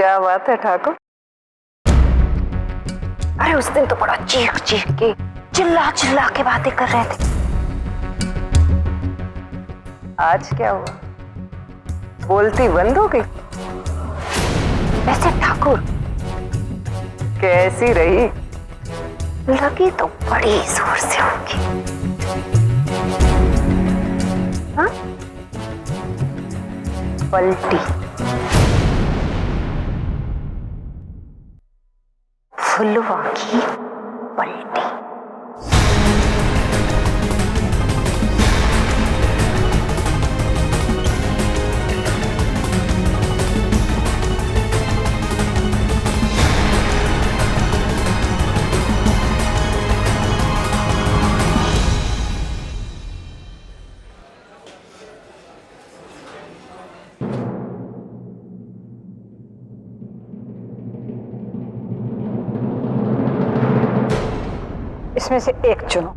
क्या बात है ठाकुर? अरे उस दिन तो बड़ा चीख चीख के चिल्ला चिल्ला के बातें कर रहे थे। आज क्या हुआ? बोलती बंद हो गई? वैसे ठाकुर कैसी रही? लगी तो बड़ी जोर से होगी। हाँ? पलटी। फुलवा की पलटी। इसमें से एक चुनो।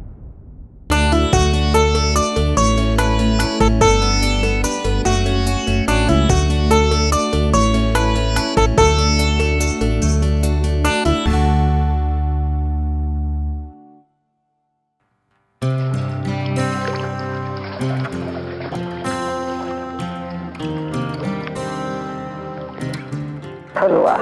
फुलवा।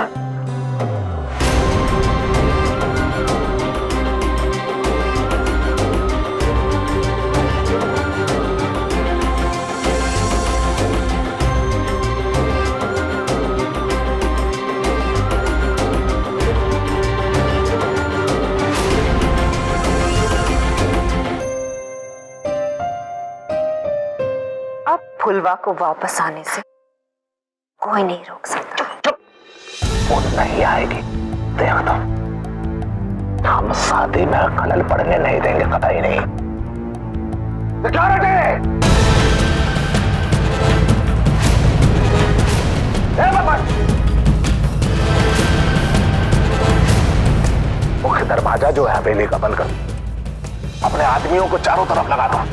अब फुलवा को वापस आने से कोई नहीं रोक सकता। वो नहीं आएगी, देख तो। हम शादी में खलल पड़ने नहीं देंगे, कतई नहीं। सिक्योरिटी! मुख्य दरवाजा जो है हवेली का बंद कर। अपने आदमियों को चारों तरफ लगा दो।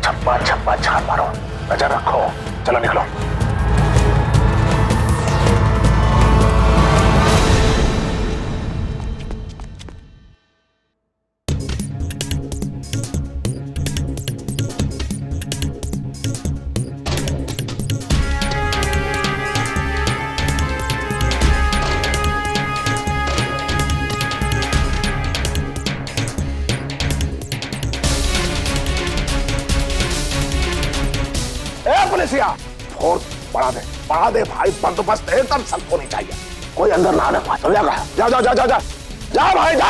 छप्पा छप्पा छान मारो, नजर रखो। चलो निकलो। पुलिसिया, फोर्स बढ़ा दे भाई। बंदोबस्त एकदम सख्त होनी चाहिए। कोई अंदर ना आने पाए। समझा गया? जा जा जा जा जा जा भाई जा।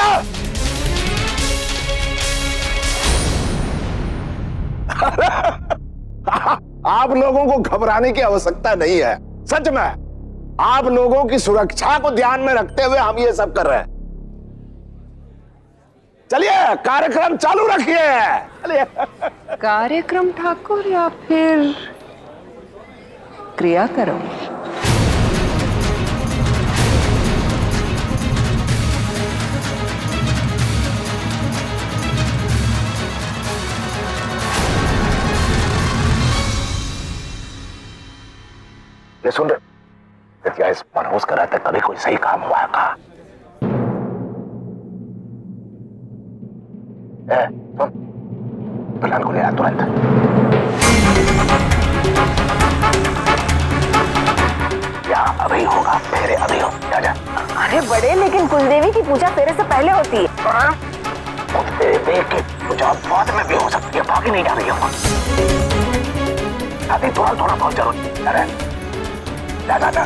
आप लोगों को घबराने की आवश्यकता नहीं है। सच में आप लोगों की सुरक्षा को ध्यान में रखते हुए हम ये सब कर रहे हैं। चलिए कार्यक्रम चालू रखिए। चलिए। कार्यक्रम ठाकुर या फिर क्रियाक्रम? ये सुन रहे क्या? इस मनोज का रहते कभी कोई सही काम हुआ है कहा? सुन, दुल्हन को ले आ तुरंत। यहाँ अभी होगा, फेरे अभी हो। जा जा। अरे बड़े, लेकिन कुलदेवी की पूजा फेरे से पहले होती है। कुलदेवी की पूजा बाद में भी हो सकती है, बाकी नहीं जा रही हो। अभी तुरंत थोड़ा बहुत जरूर। अरे जा जा जा।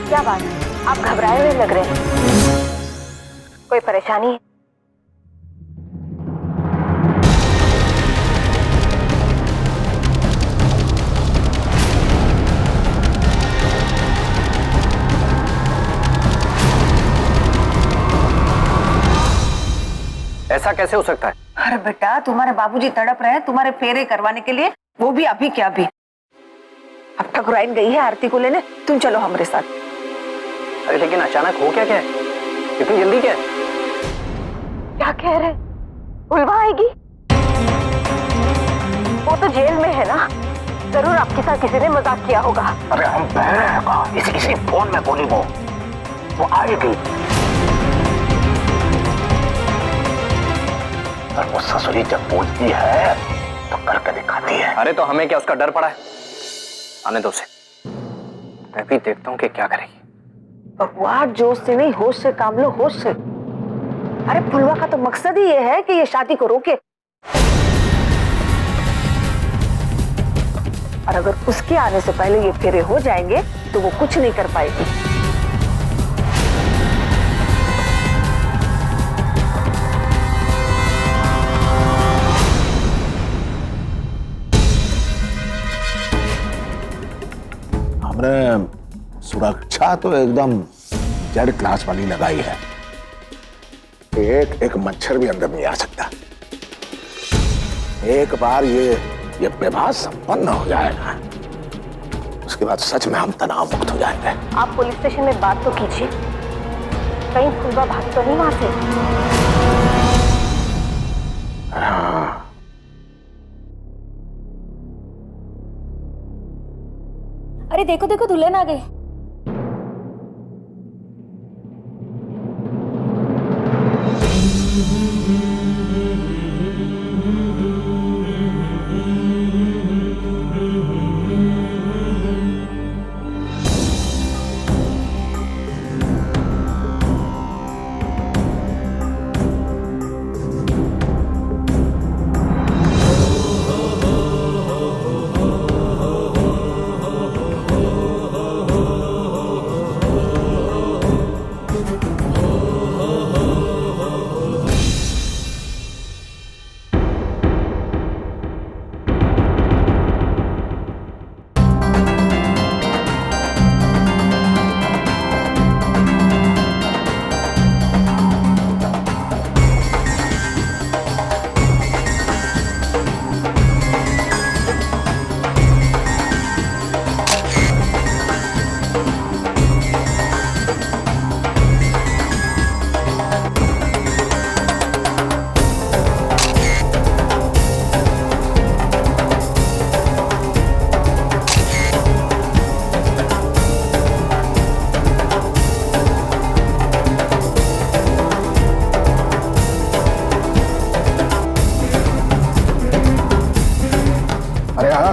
क्या बात है, आप घबराए हुए लग रहे हैं। कोई परेशानी है? ऐसा कैसे हो सकता है? अरे बेटा, तुम्हारे बाबूजी तड़प रहे हैं तुम्हारे फेरे करवाने के लिए, वो भी अभी क्या अभी। अब ठकुराइन गई है आरती को लेने, तुम चलो हमारे साथ। अरे लेकिन अचानक हो क्या क्या है? इतनी जल्दी क्या है? क्या कह रहे? उल्वा आएगी? वो तो जेल में है ना, जरूर आपके साथ किसी ने मजाक किया होगा। अरे हम बहरे हैं कहा, इसी फोन में बोली वो आएगी। और वो ससुरी जब बोलती है तो करके दिखाती है। अरे तो हमें क्या उसका डर पड़ा है? आने दो उसे, मैं भी देखता हूँ कि क्या करेगी। भगवान, जोश से नहीं होश से काम लो, होश से। अरे फुलवा का तो मकसद ही ये है कि ये शादी को रोके, और अगर उसके आने से पहले ये फेरे हो जाएंगे तो वो कुछ नहीं कर पाएगी। हमने सुरक्षा तो एकदम जेड क्लास वाली लगाई है। एक मच्छर भी अंदर नहीं आ सकता। एक बार ये विवाह संपन्न हो जाएगा, उसके बाद सच में हम तनाव मुक्त हो जाएंगे। आप पुलिस स्टेशन में बात तो कीजिए, कहीं फुलवा भाग तो नहीं वहां से। हाँ। अरे देखो देखो, दुल्हन आ गई।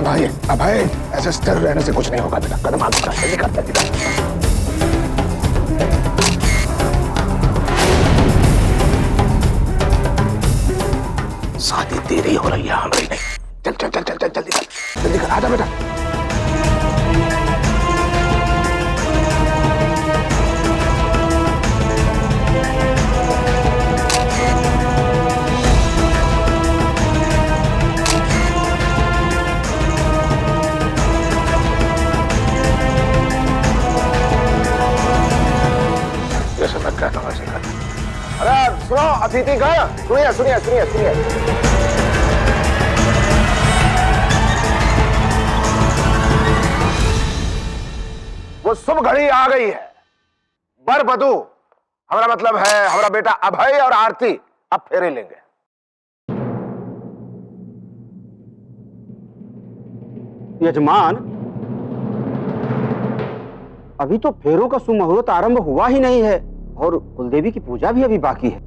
भाई अभय, ऐसे स्थिर रहने से कुछ नहीं होगा बेटा। कदम आगे बढ़ा, जल्दी कर बेटा। शादी तेरी हो रही है, हमारी नहीं। चल चल चल चल चल, जल्दी कर, जल्दी कर, आजा बेटा। अरे सुनो अतिथि का, सुनिए सुनिए सुनिए सुनिए। वो शुभ घड़ी आ गई है। वर वधू, हमारा मतलब है हमारा बेटा अभय और आरती अब फेरे लेंगे। यजमान, अभी तो फेरों का सुमुहूर्त आरंभ हुआ ही नहीं है और कुलदेवी की पूजा भी अभी बाकी है।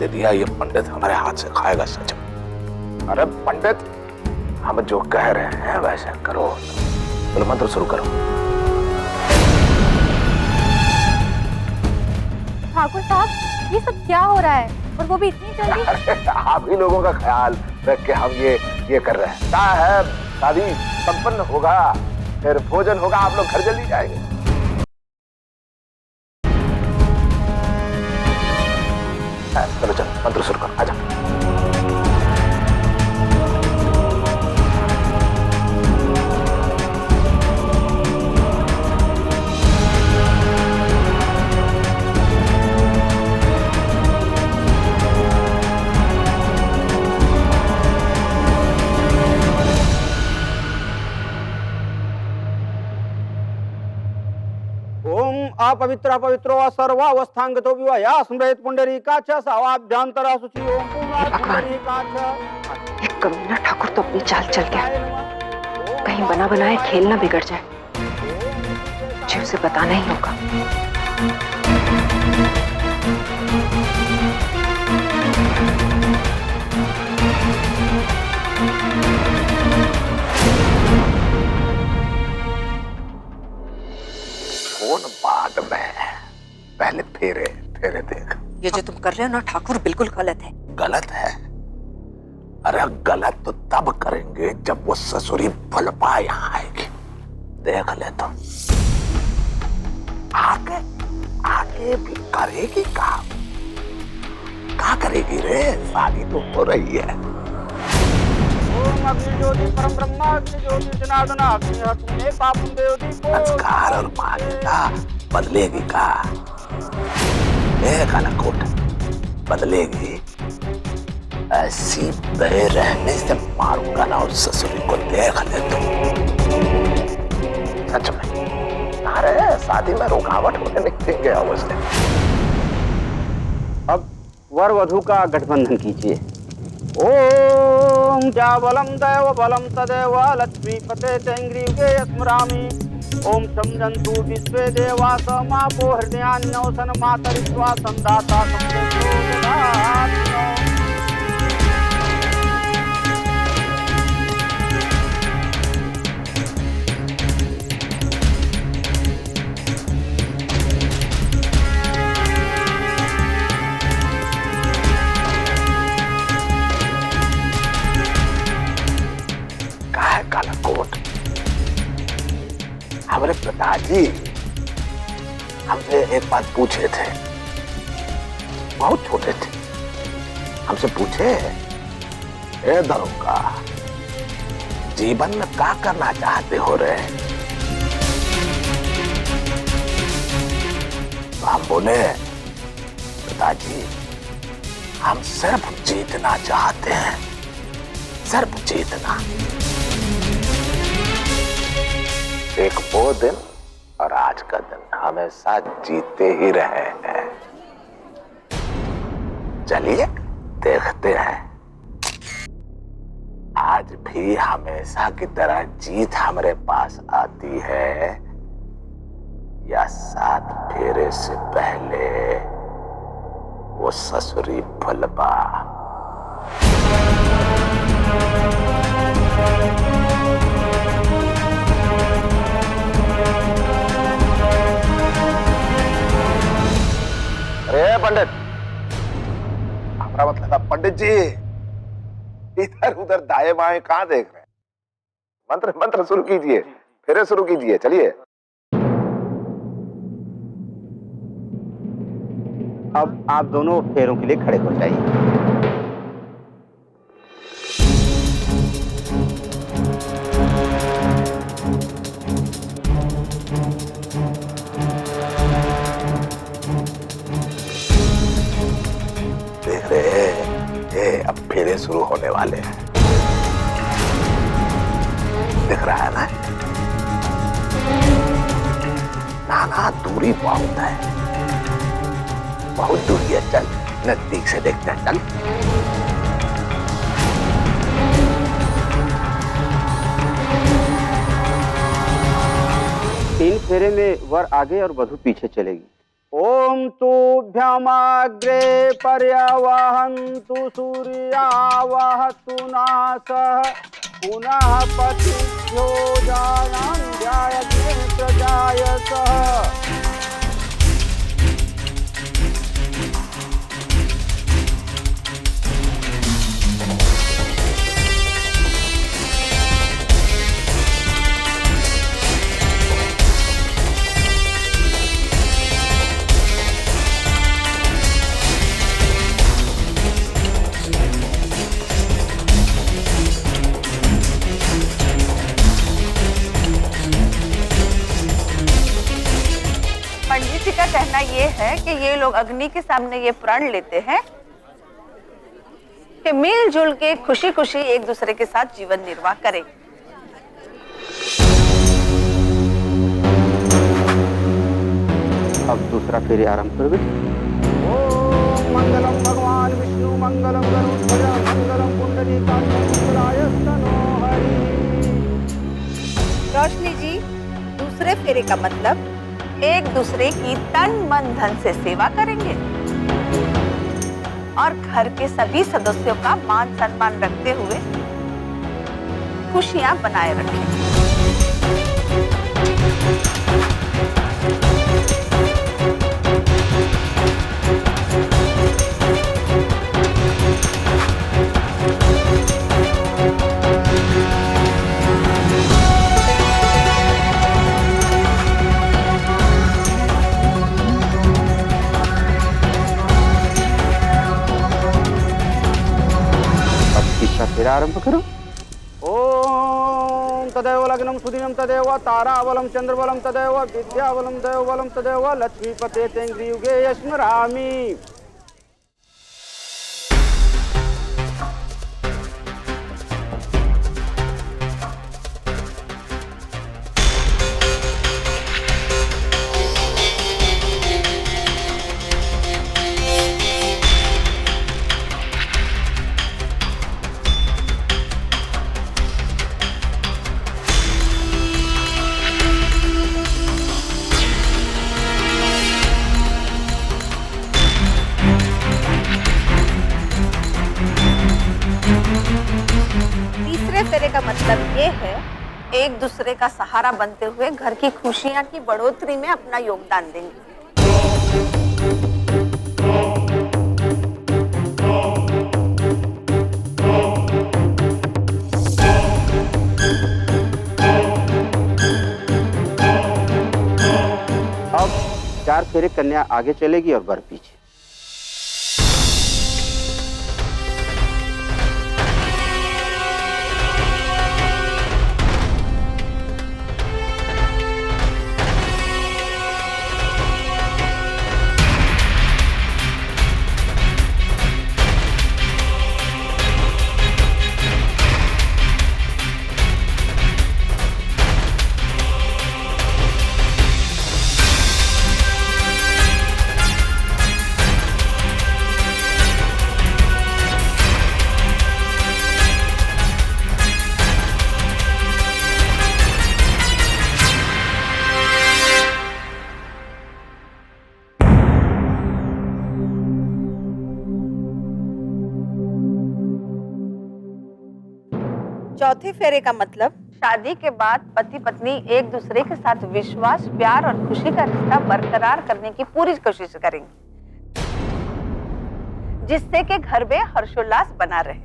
दिया ये पंडित हमारे हाथ से खाएगा सच में। अरे पंडित, हम जो कह रहे हैं वैसे करो। बोलो, मंत्र शुरू करो। ठाकुर साहब, ये सब क्या हो रहा है, और वो भी इतनी जल्दी? अरे आप ही लोगों का ख्याल रख के हम ये कर रहे हैं। क्या है, शादी संपन्न होगा, फिर भोजन होगा, आप लोग घर जल्दी जाएंगे। चलो चलो, मंत्र शुरू करो, आजा। ओम अपवित्र पवित्रो सर्वावस्थांगतो विवाया स्मृत पुंडरीकाच सावाभ्यंतरा शुचि ओम पुंडरीकाच। एक कमीना ठाकुर तो अपनी चाल चल गया, कहीं बना बनाए खेल ना बिगड़ जाए, मुझे उसे बताना ही होगा। कौन बाद में, पहले फेरे फेरे देख। ये जो तुम कर रहे हो ना ठाकुर बिल्कुल गलत है। गलत है? अरे गलत तो तब करेंगे जब वो ससुरी भलपा यहाँ आएगी। देख ले तो आगे आगे भी करेगी काम। क्या करेगी रे? शादी तो हो रही है। ओम अग्नि ज्योति परम ब्रह्मा अग्नि ज्योति जनार्दन अग्नि हत्ने पापम देवती को। संस्कार और मान्यता बदलेगी का? कालाकोट बदलेगी? ऐसी बहे रहने से मारूंगा ना उस ससुरी को। देख ले तुम, सच में। अरे शादी में रुकावट होने नहीं देंगे अवश्य। अब वर वधु का गठबंधन कीजिए। ओम क्या बलम दैव बलम तदेव लक्ष्मीपते चैंग्रीवे स्मरामि। ओम समजन्तु विश्वे देवा समापो हृदयान्नौसन मातरित्वा संदाता संदेशो ददाति। कालाकोट, हमारे पिताजी हमसे एक बात पूछे थे, बहुत छोटे थे। हमसे पूछे, ए दरोगा, जीवन में क्या करना चाहते हो रे? तो हम बोले, पिताजी हम सिर्फ जीतना चाहते हैं, सिर्फ जीतना। एक वो दिन और आज का दिन हमेशा जीते ही रहे हैं। चलिए देखते हैं आज भी हमेशा की तरह जीत हमारे पास आती है या 7 फेरे से पहले वो ससुरी भलबा। अरे पंडित, हमारा मतलब था पंडित जी, इधर उधर दाएं बाएं कहां देख रहे हैं? मंत्र मंत्र शुरू कीजिए, फेरे शुरू कीजिए। चलिए अब आप दोनों फेरों के लिए खड़े हो जाइए। देख रहे हैं, ये अब फेरे शुरू होने वाले हैं। दिख रहा है ना? नाना दूरी बहुत है, बहुत दूरी है। चल नजदीक से देखते हैं। चल तीन फेरे में वर आगे और वधु पीछे चलेगी। ओम तुभ्यमाग्रे पर्यावहन्तु सूर्यावहतु नासः पुनः पतिभ्यो जानां ध्यायते प्रजायसः। पंडित जी का कहना ये है कि ये लोग अग्नि के सामने ये प्रण लेते हैं कि मिलजुल के खुशी खुशी एक दूसरे के साथ जीवन निर्वाह करें। दूसरा फेरे आरंभ कर बेटे। ओम मंगलम भगवान विष्णु मंगलम गरुड़ध्वज मंगलम पुंडरीकाक्षाय तनो हरि। रोशनी जी, दूसरे फेरे का मतलब एक दूसरे की तन मन धन से सेवा करेंगे और घर के सभी सदस्यों का मान सम्मान रखते हुए खुशियां बनाए रखें। तीसरा फेरा आरंभ करो। ओम तदेव लग्नम सुदिनम तदेव ताराबलम चंद्रबलम तदेव विद्याबलम देवबलम तदेव लक्ष्मीपते तेंग्रियुगे यस्मरामि। तीसरे फेरे का मतलब ये है एक दूसरे का सहारा बनते हुए घर की खुशियां की बढ़ोतरी में अपना योगदान देंगे। अब 4 फेरे कन्या आगे चलेगी और वर पीछे। चौथे फेरे का मतलब शादी के बाद पति पत्नी एक दूसरे के साथ विश्वास, प्यार और खुशी का रिश्ता बरकरार करने की पूरी कोशिश करेंगे, जिससे कि घर में हर्षोल्लास बना रहे।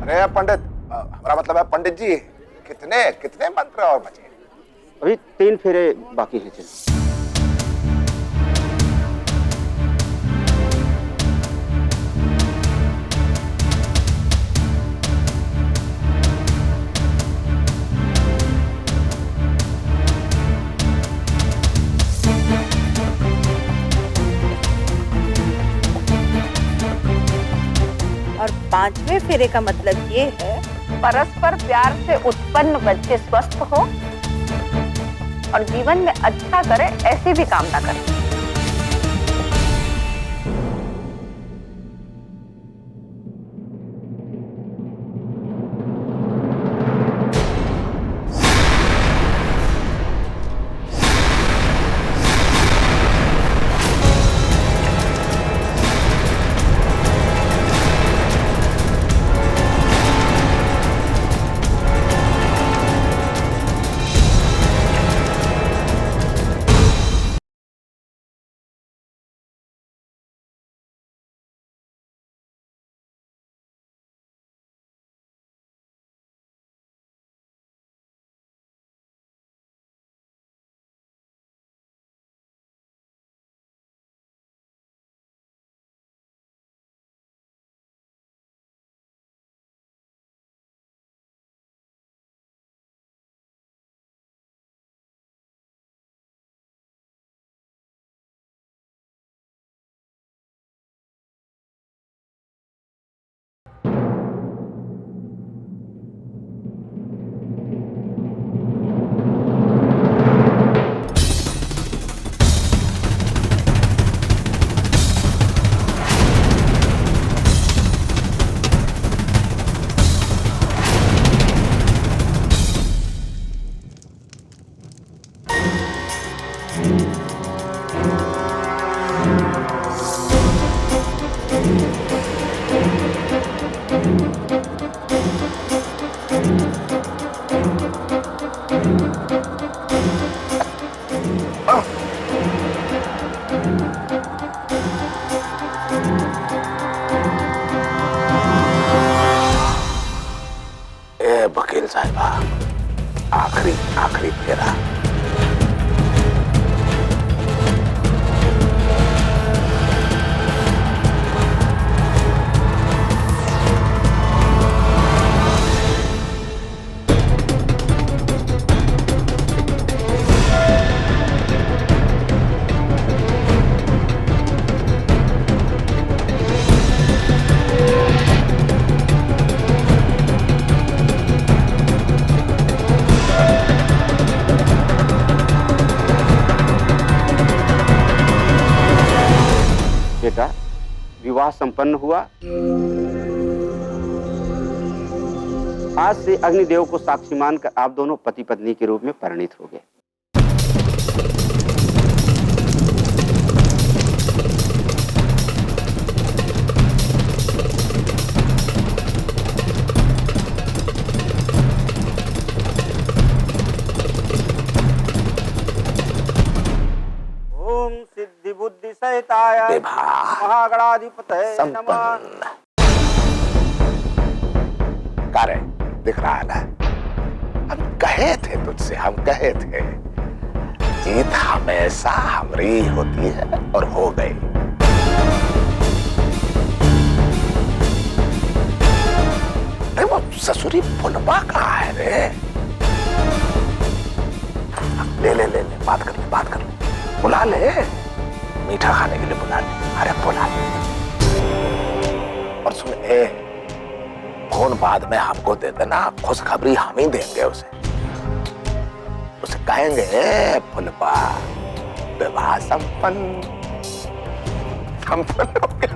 अरे पंडित, हमारा मतलब है पंडित जी, कितने कितने मंत्र और बचे? अभी 3 फेरे बाकी हैं। चलो और 5वें फेरे का मतलब ये है परस्पर प्यार से उत्पन्न बच्चे स्वस्थ हो और जीवन में अच्छा करे, ऐसी भी कामना करें। ए वकील साहिबा, आखिरी फेरा। बेटा, विवाह संपन्न हुआ। आज से अग्निदेव को साक्षी मानकर आप दोनों पति पत्नी के रूप में परिणित हो गए। ओम सिद्धि बुद्धि सहिताय महागणाधिपतये नमः। कार्य दिख रहा है ना, हम कहे थे तुझसे, हम कहे थे जीत हमेशा हमारी होती है, और हो गई। अरे वो ससुरी फुलवा कहाँ है रे? ले बात कर ले, बुला ले, मीठा खाने के लिए बुला ले। अरे बुला ले। और सुन, फोन बाद में हमको दे देना, खुशखबरी हम ही देंगे उसे कहेंगे फुलपा विवाह संपन्न हो गया।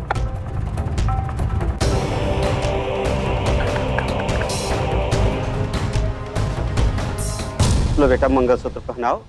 लो बेटा, मंगलसूत्र पहनाओ।